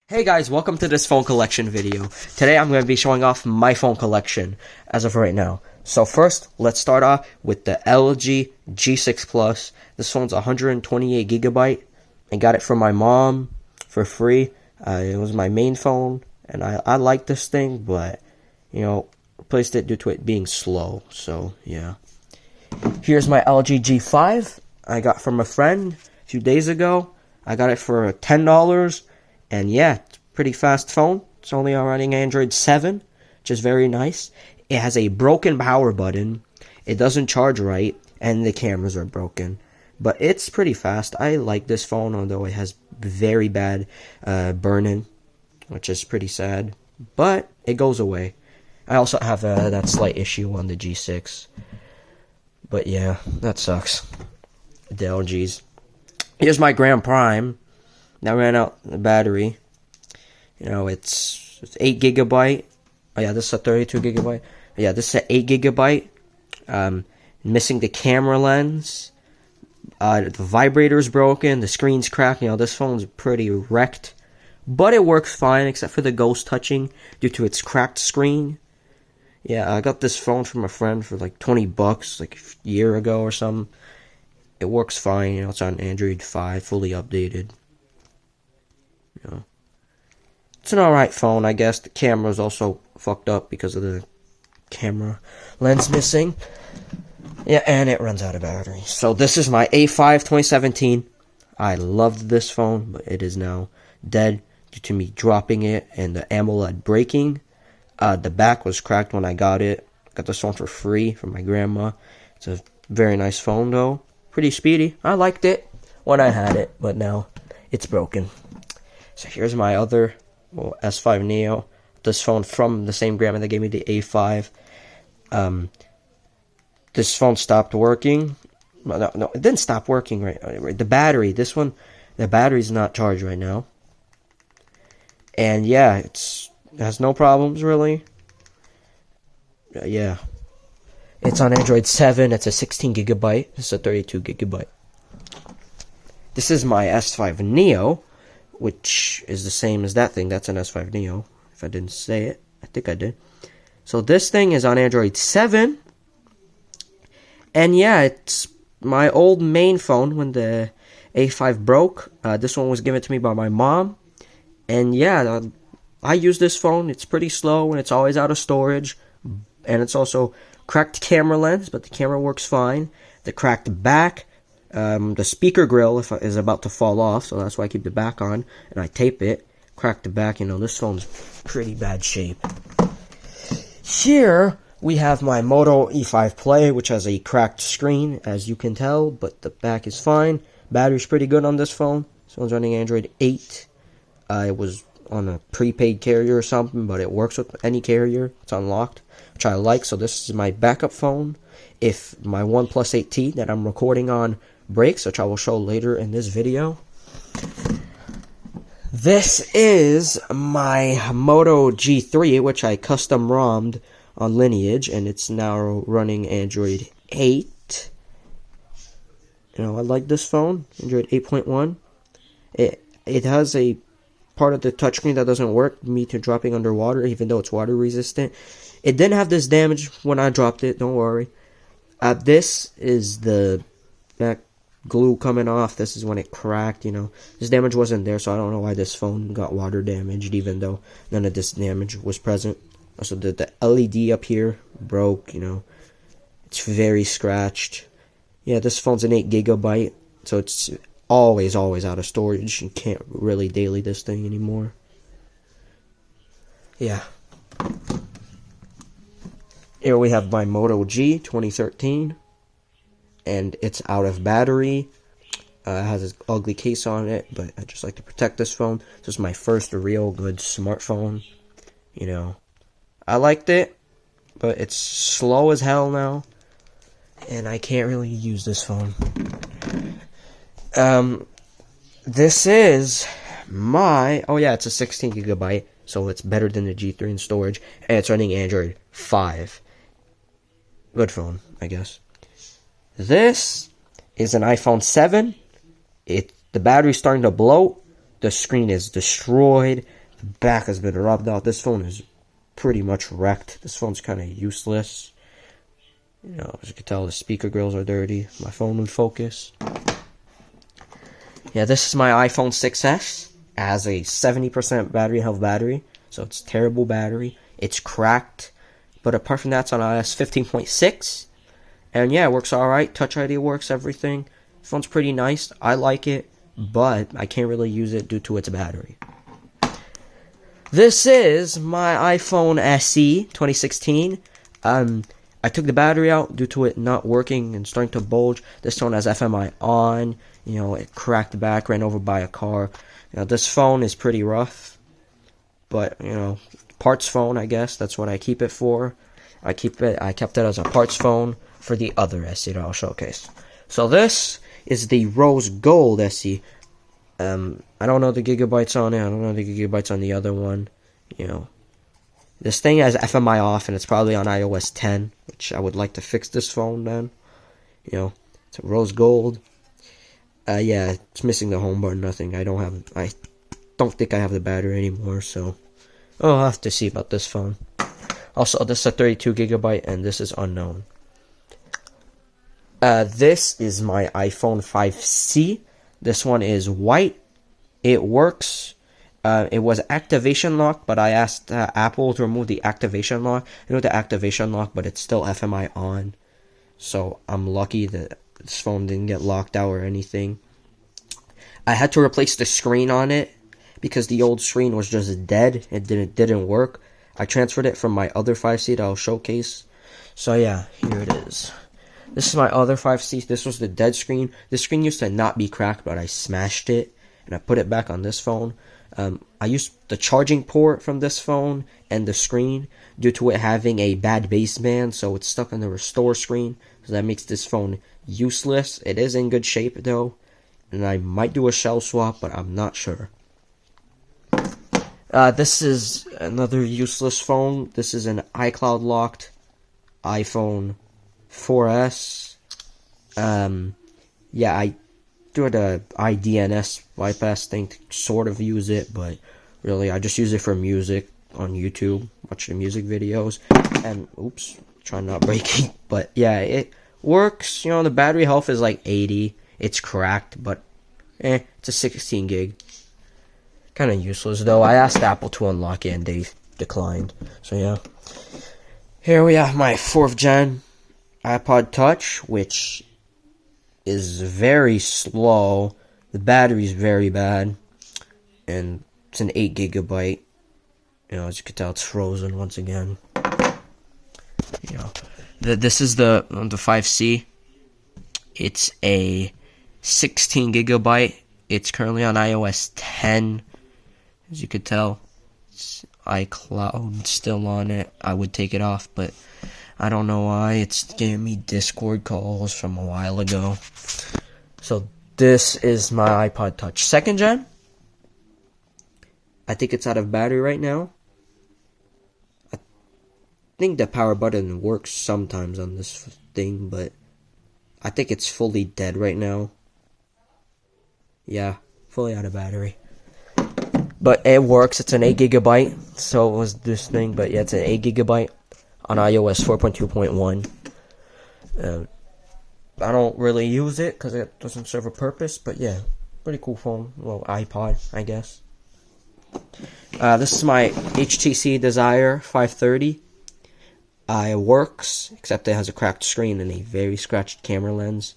Hey guys, welcome to this phone collection video. Today I'm going to be showing off my phone collection as of right now. So first, let's start off with the LG G6 Plus. This phone's 128 gigabyte. I got it from my mom for free. It was my main phone, and I like this thing, but, replaced it due to it being slow. So, yeah. Here's my LG G5 I got from a friend a few days ago. I got it for $10. And yeah, it's a pretty fast phone. It's only running Android 7, which is very nice. It has a broken power button. It doesn't charge right, and the cameras are broken. But it's pretty fast. I like this phone, although it has very bad burn-in, which is pretty sad. But it goes away. I also have that slight issue on the G6. But yeah, that sucks. The LGs. Here's my Grand Prime. Now ran out the battery. It's 8 gigabyte. Oh yeah, this is a 32 gigabyte. Yeah, this is an 8 gigabyte. Missing the camera lens. The vibrator's broken. The screen's cracked. This phone's pretty wrecked. But it works fine, except for the ghost touching due to its cracked screen. Yeah, I got this phone from a friend for like $20, like a year ago or something. It works fine. It's on Android 5, fully updated. It's an alright phone, I guess. The camera's also fucked up because of the camera lens missing. Yeah, and it runs out of battery. So this is my A5 2017. I loved this phone, but it is now dead due to me dropping it and the AMOLED breaking. The back was cracked when I got it. Got this phone for free from my grandma. It's a very nice phone though. Pretty speedy. I liked it when I had it, but now it's broken. So here's my other S5 Neo. This phone from the same grandma that gave me the A5. This phone stopped working. No, it didn't stop working. Right. The battery. This one, the battery's not charged right now. And yeah, it has no problems really. Yeah, it's on Android 7. It's a 16 gigabyte. This is a 32 gigabyte. This is my S5 Neo, which is the same as that thing. That's an S5 Neo. If I didn't say it, I think I did. So this thing is on Android 7. And yeah, it's my old main phone when the A5 broke. This one was given to me by my mom. And yeah, I use this phone. It's pretty slow and it's always out of storage. And it's also cracked camera lens, but the camera works fine. The cracked back. The speaker grill is about to fall off, so that's why I keep the back on, and I tape it. Crack the back, this phone's pretty bad shape. Here, we have my Moto E5 Play, which has a cracked screen, as you can tell, but the back is fine. Battery's pretty good on this phone. This one's running Android 8. It was on a prepaid carrier or something, but it works with any carrier. It's unlocked, which I like, so this is my backup phone. If my OnePlus 8T that I'm recording on breaks, which I will show later in this video. This is my Moto G3, which I custom ROM'd on Lineage, and it's now running Android 8. I like this phone, Android 8.1. It has a part of the touchscreen that doesn't work, me to dropping underwater, even though it's water resistant. It didn't have this damage when I dropped it, don't worry. This is the back glue coming off. This is when it cracked. This damage wasn't there, so I don't know why this phone got water damaged, even though none of this damage was present. Also, the LED up here broke. It's very scratched. Yeah, this phone's an 8 gigabyte, so it's always out of storage. You can't really daily this thing anymore. Yeah. Here we have my Moto G 2013. And it's out of battery. It has this ugly case on it, but I just like to protect this phone. This is my first real good smartphone. I liked it, but it's slow as hell now, and I can't really use this phone. This is my, it's a 16 gigabyte, so it's better than the G3 in storage, and it's running Android 5. Good phone, I guess. This is an iPhone 7. The battery's starting to bloat. The screen is destroyed. the back has been rubbed out. This phone is pretty much wrecked. This phone's kind of useless. You know, as you can tell, the speaker grills are dirty. My phone would focus. Yeah, this is my iPhone 6s. It has a 70% battery health battery, so it's terrible battery. It's cracked, but apart from that, it's on iOS 15.6. And yeah, it works alright. Touch ID works, everything. The phone's pretty nice. I like it, but I can't really use it due to its battery. This is my iPhone SE 2016. I took the battery out due to it not working and starting to bulge. This phone has FMI on. You know, it cracked back, ran over by a car. You know, this phone is pretty rough. But, you know, parts phone, I guess. That's what I keep it for. I kept it as a parts phone for the other SE that I'll showcase. So this is the Rose Gold SE. I don't know the gigabytes on it. I don't know the gigabytes on the other one. You know, this thing has FMI off, and it's probably on iOS 10, which I would like to fix this phone then. You know, it's a Rose Gold. Yeah, it's missing the home button. Nothing. I don't think I have the battery anymore. So I'll have to see about this phone. Also, this is a 32 gigabyte, and this is unknown. This is my iPhone 5C. This one is white. It works. It was activation lock, but I asked Apple to remove the activation lock. I know the activation lock, but it's still FMI on. So I'm lucky that this phone didn't get locked out or anything. I had to replace the screen on it because the old screen was just dead. It didn't work. I transferred it from my other 5C that I'll showcase. So yeah, here it is. This is my other 5C. This was the dead screen. This screen used to not be cracked, but I smashed it and I put it back on this phone. I used the charging port from this phone and the screen due to it having a bad baseband, so it's stuck on the restore screen. So that makes this phone useless. It is in good shape though, and I might do a shell swap, but I'm not sure. This is another useless phone. This is an iCloud locked iPhone 4S. Yeah, I do the iDNS bypass thing to sort of use it, but really I just use it for music on YouTube, watch the music videos, and oops, trying not breaking, but yeah, it works. You know, the battery health is like 80. It's cracked, but it's a 16 gig. Kind of useless though. I asked Apple to unlock it and they declined. So yeah, here we have my 4th gen iPod Touch, which is very slow. The battery's very bad, and it's an 8 gigabyte. You know, as you can tell, it's frozen once again. You know, this is the 5C. It's a 16 gigabyte. It's currently on iOS 10. As you could tell, it's iCloud still on it. I would take it off, but I don't know why. It's giving me Discord calls from a while ago. So this is my iPod Touch 2nd gen. I think it's out of battery right now. I think the power button works sometimes on this thing, but I think it's fully dead right now. Yeah, fully out of battery. But it works. It's an 8 gigabyte. So it was this thing, but yeah, it's an 8 gigabyte on iOS 4.2.1. I don't really use it because it doesn't serve a purpose, but yeah, pretty cool phone. Well, iPod, I guess. This is my HTC Desire 530. It works, except it has a cracked screen and a very scratched camera lens.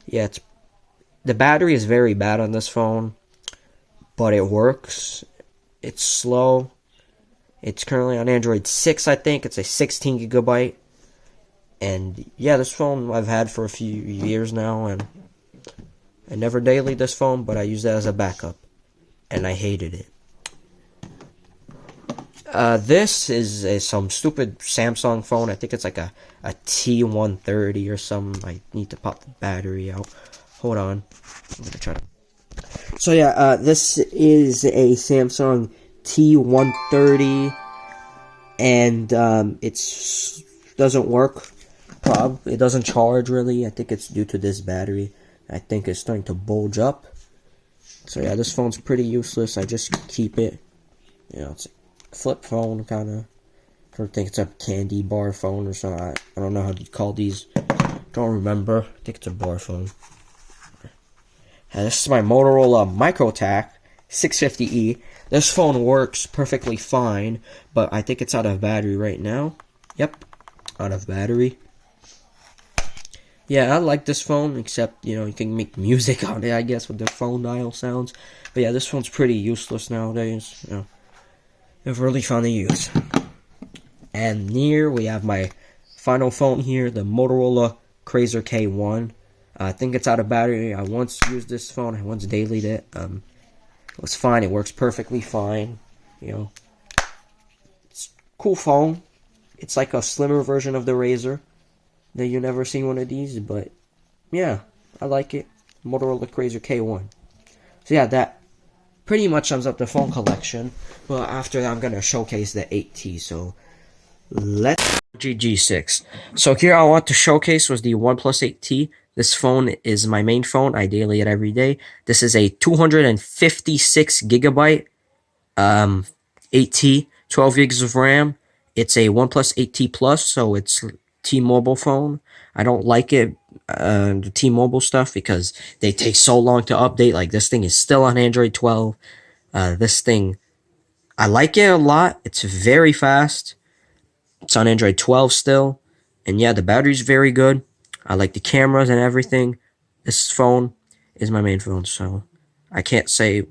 Yeah, the battery is very bad on this phone, but it works. It's slow. It's currently on Android 6, I think. It's a 16 gigabyte. And yeah, this phone I've had for a few years now, and I never daily this phone, but I use it as a backup, and I hated it. This is some stupid Samsung phone. I think it's like a T130 or something. I need to pop the battery out. Hold on. I'm gonna try to. So yeah, this is a Samsung T130, and it doesn't work. It doesn't charge really. I think it's due to this battery. I think it's starting to bulge up. So yeah, this phone's pretty useless. I just keep it. You know, it's a flip phone, kind of. I don't think it's a candy bar phone or something. I don't know how to call these. Don't remember. I think it's a bar phone. And this is my Motorola MicroTac 650E. This phone works perfectly fine, but I think it's out of battery right now. Yep, out of battery. Yeah, I like this phone, except, you know, you can make music on it, I guess, with the phone dial sounds. But yeah, this phone's pretty useless nowadays. You know, I've really found a use. And near, we have my final phone here, the Motorola Razr K1. I think it's out of battery. I once used this phone. I once dailied it. It was fine. It works perfectly fine. You know, it's a cool phone. It's like a slimmer version of the Razr. That you never seen one of these, but yeah, I like it. Motorola Razr K1. So yeah, that pretty much sums up the phone collection. Well, after that, I'm gonna showcase the 8T. So let's G6. So here I want to showcase was the OnePlus 8T. This phone is my main phone. I daily it every day. This is a 256 gigabyte 8T, 12 gigs of RAM. It's a OnePlus 8T Plus, so it's T-Mobile phone. I don't like it, the T-Mobile stuff, because they take so long to update. Like, this thing is still on Android 12. This thing, I like it a lot. It's very fast. It's on Android 12 still. And yeah, the battery's very good. I like the cameras and everything. This phone is my main phone, so I can't say,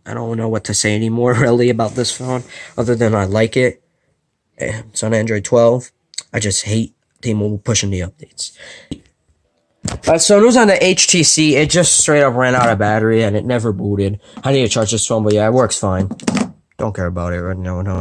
I don't know what to say anymore really about this phone, other than I like it. It's on Android 12. I just hate T-Mobile pushing the updates. So news on the HTC, it just straight up ran out of battery and it never booted. I need to charge this phone, but yeah, it works fine. Don't care about it right now. No.